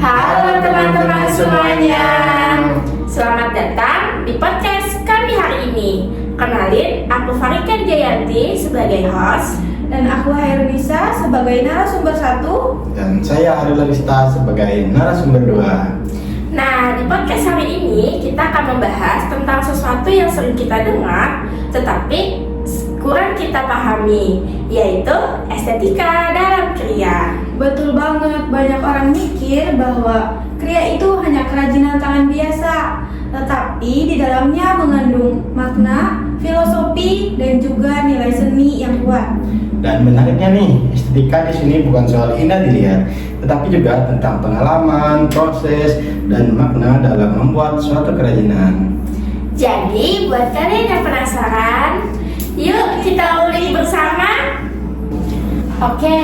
Halo teman-teman semuanya, selamat datang di podcast kami hari ini. Kenalin, aku Farikan Jayanti sebagai host, dan aku Hairunisa sebagai narasumber 1. Dan saya Arila Lista sebagai narasumber 2. Nah, di podcast hari ini kita akan membahas tentang sesuatu yang sering kita dengar tetapi kurang kita pahami, yaitu estetika dalam kriya. Betul banget, banyak orang mikir bahwa kriya itu hanya kerajinan tangan biasa, tetapi di dalamnya mengandung makna, filosofi, dan juga nilai seni yang kuat. Dan menariknya nih, estetika di sini bukan soal indah dilihat, tetapi juga tentang pengalaman, proses, dan makna dalam membuat suatu kerajinan. Jadi, buat kalian yang penasaran, yuk kita ulik bersama. Oke,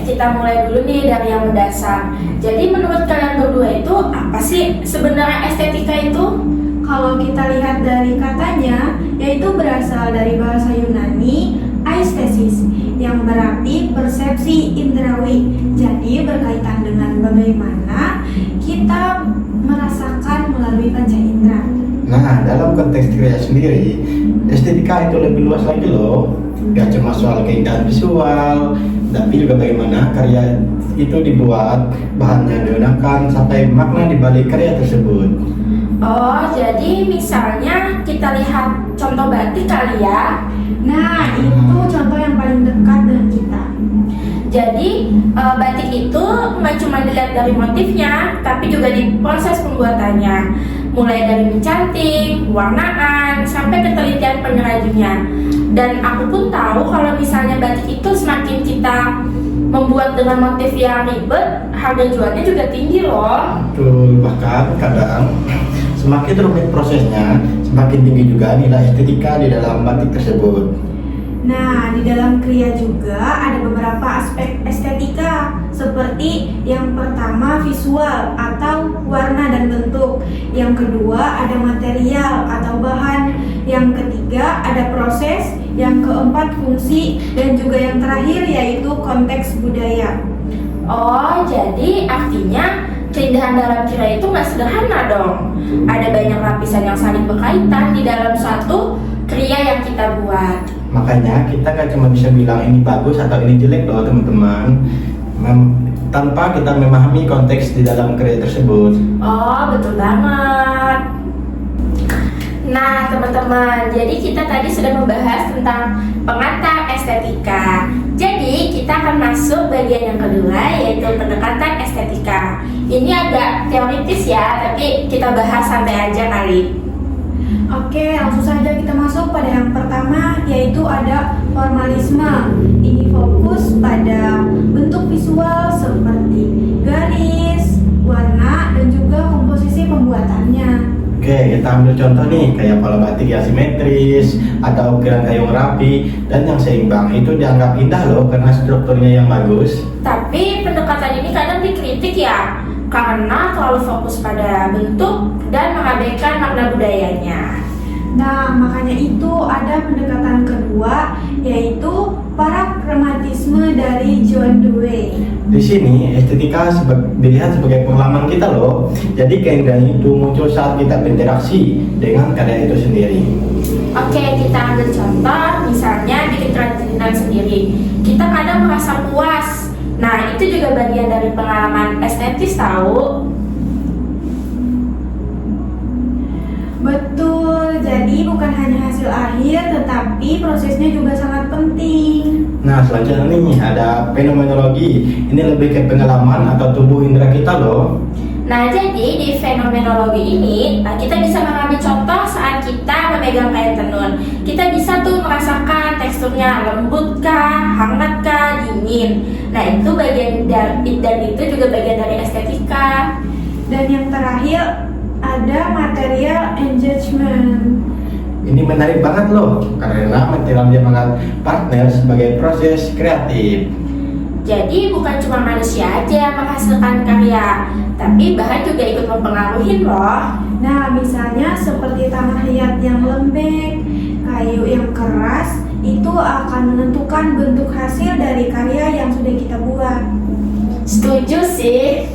kita mulai dulu nih dari yang mendasar. Jadi menurut kalian berdua itu apa sih sebenarnya estetika itu? Kalau kita lihat dari katanya, yaitu berasal dari bahasa Yunani aistesis, yang berarti persepsi indrawi. Jadi berkaitan dengan bagaimana kita merasakan melalui panca indera. Nah, dalam konteks kriya sendiri, estetika itu lebih luas lagi loh. Gak cuma soal keindahan visual, tapi juga bagaimana karya itu dibuat, bahan yang digunakan, sampai makna di balik karya tersebut. Oh, jadi misalnya kita lihat contoh batik kali ya. Nah, itu contoh yang paling dekat dengan kita. Jadi batik itu nggak cuma dilihat dari motifnya, tapi juga di proses pembuatannya. Mulai dari mencanting, warnaan, sampai ketelitian pengrajinnya. Dan aku pun tahu kalau misalnya batik itu semakin kita membuat dengan motif yang ribet, harga jualnya juga tinggi loh. Betul, bahkan kadang semakin rumit prosesnya, semakin tinggi juga nilai estetika di dalam batik tersebut. Nah, di dalam kriya juga ada beberapa aspek estetika, seperti yang pertama visual atau warna dan bentuk, yang kedua ada material atau bahan, yang ketiga ada proses, yang keempat fungsi, dan juga yang terakhir yaitu konteks budaya. Oh, jadi artinya keindahan dalam kriya itu nggak sederhana dong. Ada banyak lapisan yang saling berkaitan di dalam suatu kriya yang kita buat. Makanya kita gak cuma bisa bilang ini bagus atau ini jelek loh teman-teman, tanpa kita memahami konteks di dalam karya tersebut. Oh, betul banget. Nah teman-teman, jadi kita tadi sudah membahas tentang pengantar estetika. Jadi kita akan masuk bagian yang kedua, yaitu pendekatan estetika. Ini agak teoritis ya, tapi kita bahas santai aja kali. Oke, langsung saja kita masuk pada yang pertama, yaitu ada formalisme. Ini fokus pada bentuk visual seperti garis, warna, dan juga komposisi pembuatannya. Oke, kita ambil contoh nih, kayak pola batik yang simetris, atau ukiran kayu rapi, dan yang seimbang. Itu dianggap indah loh, karena strukturnya yang bagus. Tapi pendekatan ini kadang dikritik ya, karena terlalu fokus pada bentuk dan mengabaikan makna budayanya. Nah, makanya itu ada pendekatan kedua, yaitu parakrematisme dari John Dewey. Di sini estetika dilihat sebagai pengalaman kita loh. Jadi keindahan itu muncul saat kita berinteraksi dengan karya itu sendiri. Oke, kita ambil contoh, misalnya bikin kerajinan sendiri. Kita kadang merasa puas. Nah, itu juga bagian dari pengalaman estetis tahu. Betul, jadi bukan hanya hasil akhir, tetapi prosesnya juga sangat penting. Nah, selanjutnya nih ada fenomenologi. Ini lebih ke pengalaman atau tubuh indera kita loh. Nah, jadi di fenomenologi ini kita bisa mengambil contoh saat kita memegang kain tenun. Kita bisa tuh merasakan teksturnya lembut kah, hangat kah, dingin. Nah, itu bagian dan itu juga bagian dari estetika. Dan yang terakhir ada material engagement. Ini menarik banget loh, karena material dia menganggap partner sebagai proses kreatif. Jadi bukan cuma manusia aja yang menghasilkan karya, tapi bahan juga ikut mempengaruhi loh. Nah, misalnya seperti tanah liat yang lembek, kayu yang keras, itu akan menentukan bentuk hasil dari karya yang sudah kita buat. Setuju sih.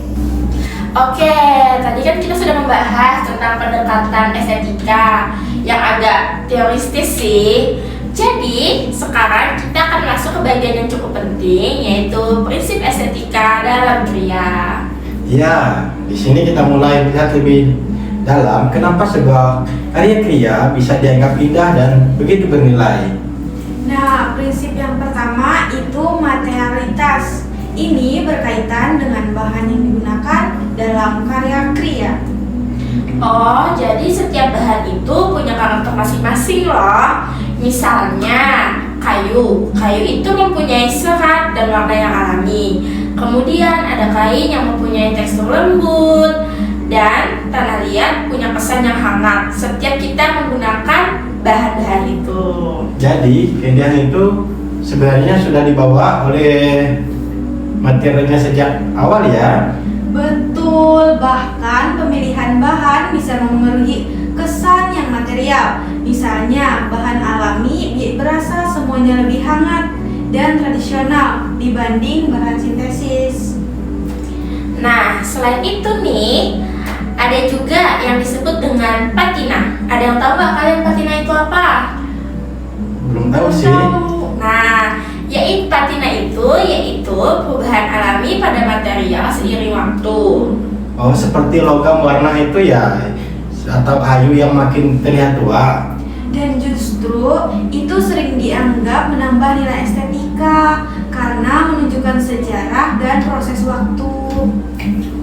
Oke, tadi kan kita sudah membahas tentang pendekatan estetika yang agak teoristis sih. Jadi, sekarang kita akan masuk ke bagian yang cukup penting, yaitu prinsip estetika dalam kriya. Ya, di sini kita mulai melihat lebih dalam kenapa sebuah karya kriya bisa dianggap indah dan begitu bernilai. Nah, prinsip yang pertama itu materialitas. Ini berkaitan dengan bahan yang digunakan dalam karya kriya. Oh, jadi setiap bahan itu punya karakter masing-masing loh. Misalnya, kayu itu mempunyai serat dan warna yang alami. Kemudian ada kain yang mempunyai tekstur lembut, dan tanah liat punya kesan yang hangat setiap kita menggunakan bahan-bahan itu. Jadi, keindahan itu sebenarnya sudah dibawa oleh materialnya sejak awal ya. Betul, bahkan pemilihan bahan bisa memengaruhi kesan yang material. Misalnya, bahan alami berasa semuanya lebih hangat dan tradisional dibanding bahan sintesis. Nah, selain itu nih, ada juga yang disebut dengan patina. Ada yang tahu nggak kalian patina itu apa? Belum tahu sih. Nah, patina itu yaitu perubahan alami pada material seiring waktu. Oh, seperti logam warna itu ya, atau kayu yang makin terlihat tua. Dan justru itu sering dianggap menambah nilai estetika karena menunjukkan sejarah dan proses waktu.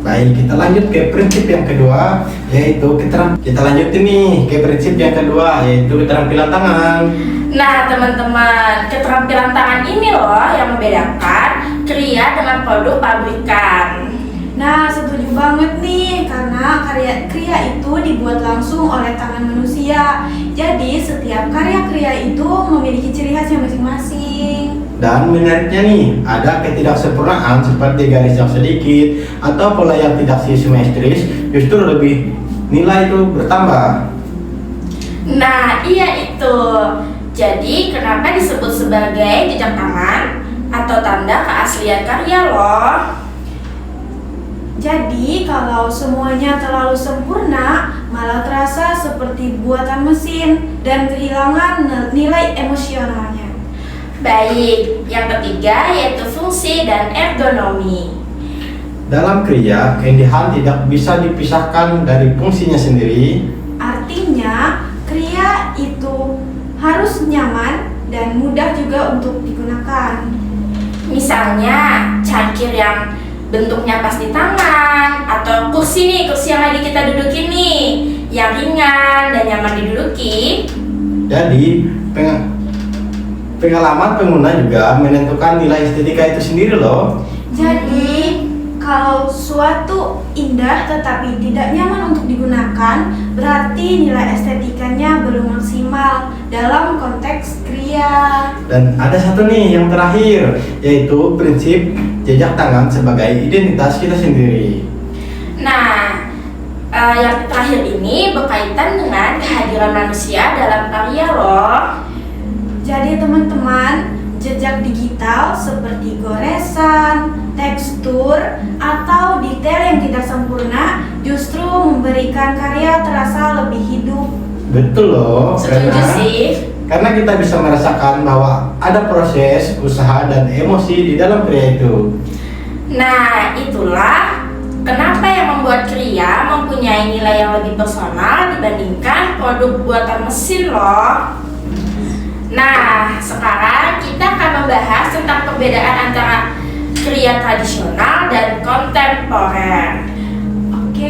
Baik, kita lanjut ke prinsip yang kedua, yaitu kita lanjutin nih ke prinsip yang kedua, yaitu keterampilan tangan. Nah, teman-teman, keterampilan tangan ini loh yang membedakan kriya dengan produk pabrikan. Nah, setuju banget nih, karena karya kriya itu dibuat langsung oleh tangan manusia. Jadi, setiap karya kriya itu memiliki ciri khasnya masing-masing. Dan menariknya nih, ada ketidaksempurnaan seperti garis yang sedikit atau pola yang tidak simetris, justru lebih nilai itu bertambah. Nah, iya itu. Jadi, kenapa disebut sebagai jejak tangan atau tanda keaslian karya loh? Jadi, kalau semuanya terlalu sempurna, malah terasa seperti buatan mesin dan kehilangan nilai emosionalnya. Baik, yang ketiga yaitu fungsi dan ergonomi. Dalam kriya, keindahan tidak bisa dipisahkan dari fungsinya sendiri. Artinya, kriya itu harus nyaman dan mudah juga untuk digunakan. Misalnya, cangkir yang bentuknya pas di tangan, atau kursi yang lagi kita dudukin nih, yang ringan dan nyaman diduduki. Jadi, pengalaman pengguna juga menentukan nilai estetika itu sendiri loh. Jadi, kalau suatu indah tetapi tidak nyaman untuk digunakan, berarti nilai estetikanya belum maksimal dalam konteks kriya. Dan ada satu nih yang terakhir, yaitu prinsip jejak tangan sebagai identitas kita sendiri. Nah, yang terakhir ini berkaitan dengan kehadiran manusia dalam karya loh. Jadi teman-teman, jejak digital seperti goresan, tekstur, atau detail yang tidak sempurna justru memberikan karya terasa lebih hidup. Betul loh. Setuju sih. Karena kita bisa merasakan bahwa ada proses, usaha, dan emosi di dalam kriya itu. Nah, itulah kenapa yang membuat kriya mempunyai nilai yang lebih personal dibandingkan produk buatan mesin loh. Nah, sekarang kita akan membahas tentang perbedaan antara kriya tradisional dan kontemporer. Oke,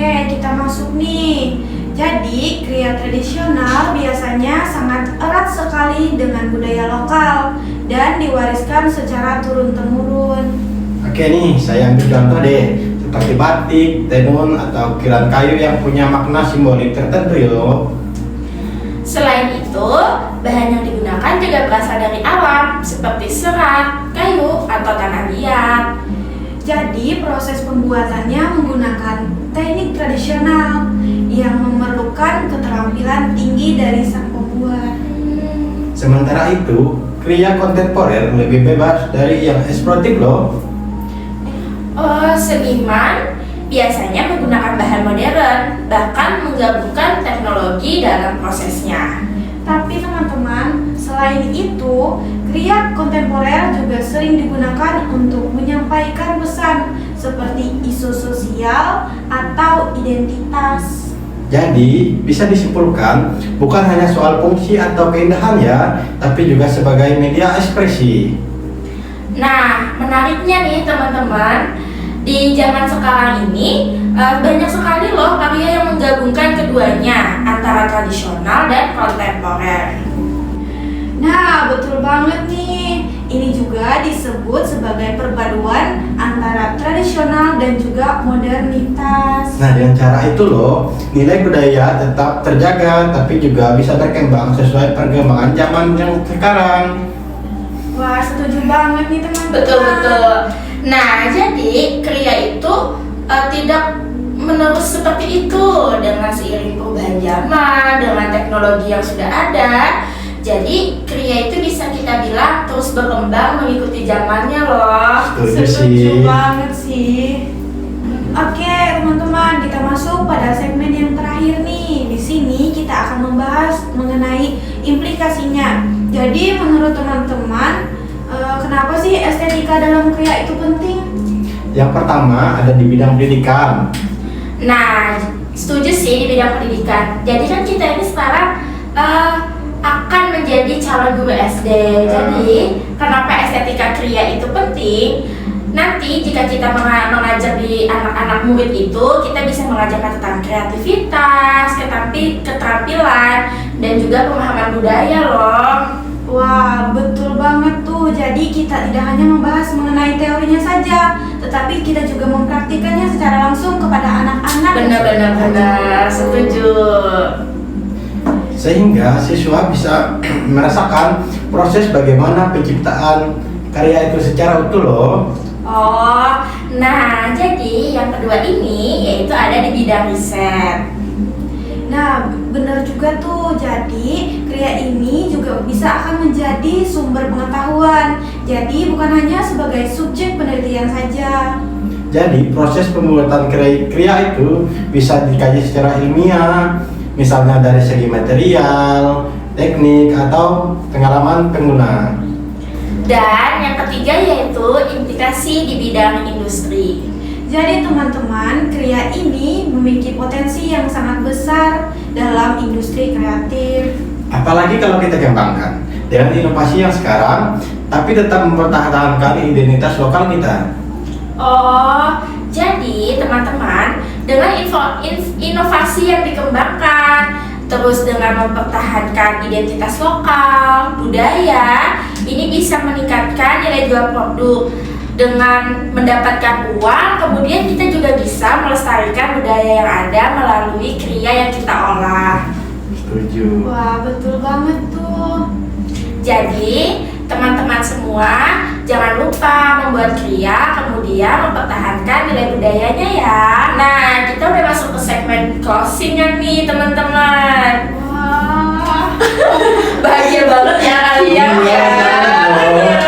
masuk nih. Jadi, kria tradisional biasanya sangat erat sekali dengan budaya lokal dan diwariskan secara turun-temurun. Oke nih, saya ambil contoh deh, seperti batik, tenun, atau ukiran kayu yang punya makna simbolik tertentu yo. Selain itu, bahan yang digunakan juga berasal dari alam, seperti serat, kayu, atau tanah liat. Jadi, proses pembuatannya menggunakan teknik tradisional yang memerlukan keterampilan tinggi dari sang pembuat. Sementara itu, kria kontemporer lebih bebas dari yang eksploitif loh. Seniman biasanya menggunakan bahan modern, bahkan menggabungkan teknologi dalam prosesnya. Tapi teman-teman, selain itu, kria kontemporer juga sering digunakan untuk menyampaikan pesan seperti isu sosial atau identitas. Jadi, bisa disimpulkan bukan hanya soal fungsi atau keindahan ya, tapi juga sebagai media ekspresi. Nah, menariknya nih teman-teman, di zaman sekarang ini banyak sekali loh karya yang menggabungkan keduanya, antara tradisional dan kontemporer. Nah, betul banget nih. Ini juga disebut sebagai perpaduan antara tradisional dan juga modernitas. Nah, dengan cara itu loh, nilai budaya tetap terjaga, tapi juga bisa berkembang sesuai perkembangan zaman yang sekarang. Wah, setuju banget nih teman-teman. Betul-betul. Nah, jadi kria itu tidak menerus seperti itu dengan seiring perubahan zaman, dengan teknologi yang sudah ada. Jadi kria itu bisa kita bilang terus berkembang mengikuti zamannya loh. Setuju banget sih. Oke, teman-teman, kita masuk pada segmen yang terakhir nih. Di sini kita akan membahas mengenai implikasinya. Jadi, menurut teman-teman, kenapa sih estetika dalam kria itu penting? Yang pertama ada di bidang pendidikan. Nah, setuju sih di bidang pendidikan. Jadi kan kita ini sekarang akan menjadi calon guru SD. Jadi, kenapa estetika kria itu penting? Nanti jika kita mengajar di anak-anak murid itu, kita bisa mengajarkan tentang kreativitas, keterampilan, dan juga pemahaman budaya loh. Wah, betul banget tuh. Jadi kita tidak hanya membahas mengenai teorinya saja, tetapi kita juga mempraktikannya secara langsung kepada anak-anak. Benar, setuju. Sehingga siswa bisa merasakan proses bagaimana penciptaan karya itu secara utuh loh. Oh, nah jadi yang kedua ini yaitu ada di bidang riset. Nah, benar juga tuh. Jadi, kria ini juga bisa akan menjadi sumber pengetahuan. Jadi, bukan hanya sebagai subjek penelitian saja. Jadi proses pembuatan kria itu bisa dikaji secara ilmiah, misalnya dari segi material, teknik, atau pengalaman pengguna. Dan yang ketiga yaitu implikasi di bidang industri. Jadi teman-teman, kria ini memiliki potensi yang sangat besar dalam industri kreatif. Apalagi kalau kita kembangkan dengan inovasi yang sekarang, tapi tetap mempertahankan identitas lokal kita. Oh, jadi teman-teman, dengan inovasi yang dikembangkan, terus dengan mempertahankan identitas lokal, budaya, ini bisa meningkatkan nilai jual produk. Dengan mendapatkan uang, kemudian kita juga bisa melestarikan budaya yang ada melalui kria yang kita olah. Setuju. Wah, betul banget tuh. Jadi, teman-teman semua jangan lupa membuat kria, kemudian mempertahankan nilai budayanya ya. Nah, kita udah masuk ke segmen closing-nya nih teman-teman. Wah, Bahagia banget ya kalian ya. Iya.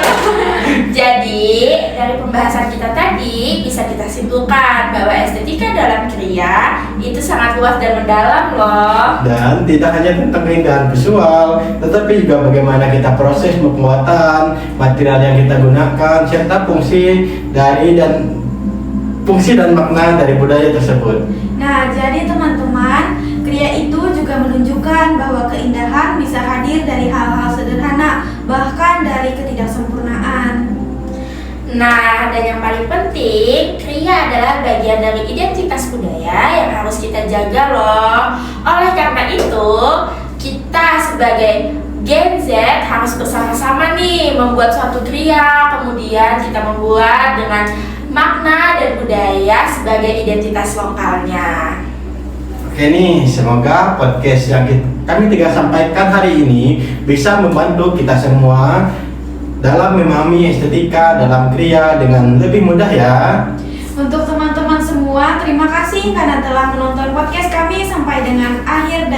Jadi, dari pembahasan kita tadi bisa kita simpulkan bahwa estetika dalam kria itu sangat luas dan mendalam loh. Dan tidak hanya tentang keindahan visual, tetapi juga bagaimana kita proses pembuatan, material yang kita gunakan, serta fungsi dan makna dari budaya tersebut. nah jadi teman-teman, kria itu juga menunjukkan bahwa keindahan bisa hadir dari hal-hal sederhana, bahkan dari ketidaksempurnaan. Nah, dan yang paling penting, kriya adalah bagian dari identitas budaya yang harus kita jaga loh. Oleh karena itu, kita sebagai Gen Z harus bersama-sama nih membuat suatu kriya, kemudian kita membuat dengan makna dan budaya sebagai identitas lokalnya. Oke nih, semoga podcast yang kami tiga sampaikan hari ini bisa membantu kita semua dalam memahami estetika dalam kriya dengan lebih mudah ya. Untuk teman-teman semua, terima kasih karena telah menonton podcast kami sampai dengan akhir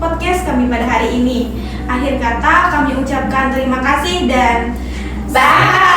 podcast kami pada hari ini. Akhir kata kami ucapkan terima kasih dan Bye!